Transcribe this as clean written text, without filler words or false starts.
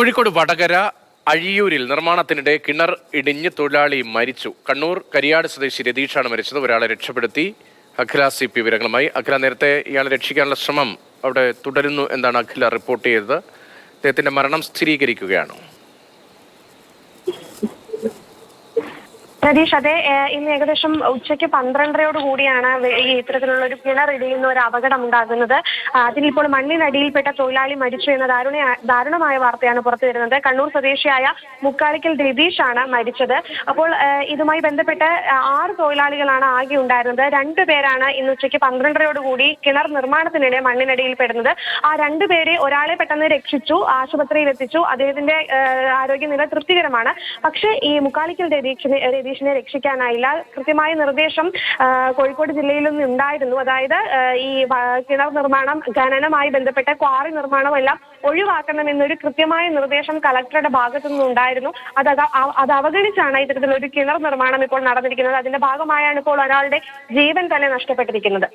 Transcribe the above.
കോഴിക്കോട് വടകര അഴിയൂരിൽ നിർമ്മാണത്തിനിടെ കിണർ ഇടിഞ്ഞ് തൊഴിലാളി മരിച്ചു. കണ്ണൂർ കരിയാട് സ്വദേശി രതീഷാണ് മരിച്ചത്. ഒരാളെ രക്ഷപ്പെടുത്തി. അഖില CP വിവരങ്ങളുമായി. അഖില, നേരത്തെ ഇയാളെ രക്ഷിക്കാനുള്ള ശ്രമം അവിടെ തുടരുന്നു എന്നാണ് അഖില റിപ്പോർട്ട് ചെയ്തത്. അദ്ദേഹത്തിന്റെ മരണം സ്ഥിരീകരിക്കുകയാണോ? രതീഷ്, അതെ, ഇന്ന് ഏകദേശം ഉച്ചയ്ക്ക് 12:30 കൂടിയാണ് ഈ ഇത്തരത്തിലുള്ള ഒരു കിണർ ഇടിയുന്ന ഒരു അപകടം ഉണ്ടാകുന്നത്. അതിലിപ്പോൾ മണ്ണിനടിയിൽപ്പെട്ട തൊഴിലാളി മരിച്ചു എന്ന ദാരുണമായ വാർത്തയാണ് പുറത്തു വരുന്നത്. കണ്ണൂർ സ്വദേശിയായ മുക്കാലിക്കൽ രതീഷാണ് മരിച്ചത്. അപ്പോൾ ഇതുമായി ബന്ധപ്പെട്ട് 6 തൊഴിലാളികളാണ് ആകെ ഉണ്ടായിരുന്നത്. 2 പേരാണ് ഇന്ന് ഉച്ചയ്ക്ക് 12:30 കൂടി കിണർ നിർമ്മാണത്തിനിടെ മണ്ണിനടിയിൽപ്പെടുന്നത്. ആ 2 പേരെ ഒരാളെ പെട്ടെന്ന് രക്ഷിച്ചു, ആശുപത്രിയിൽ എത്തിച്ചു. അദ്ദേഹത്തിന്റെ ആരോഗ്യനില തൃപ്തികരമാണ്. പക്ഷേ ഈ മുക്കാലിക്കൽ രതീഷിനെ രക്ഷിക്കാനായില്ല. കൃത്യമായ നിർദ്ദേശം കോഴിക്കോട് ജില്ലയിലൊന്നും ഉണ്ടായിരുന്നു. അതായത് ഈ കിണർ നിർമ്മാണം, ഖനനവുമായി ബന്ധപ്പെട്ട ക്വാറി നിർമ്മാണം എല്ലാം ഒഴിവാക്കണമെന്നൊരു കൃത്യമായ നിർദ്ദേശം കളക്ടറുടെ ഭാഗത്തു നിന്നുണ്ടായിരുന്നു. അത് അവഗണിച്ചാണ് ഇത്തരത്തിലൊരു കിണർ നിർമ്മാണം ഇപ്പോൾ നടന്നിരിക്കുന്നത്. അതിന്റെ ഭാഗമായാണ് ഇപ്പോൾ ഒരാളുടെ ജീവൻ തന്നെ നഷ്ടപ്പെട്ടിരിക്കുന്നത്.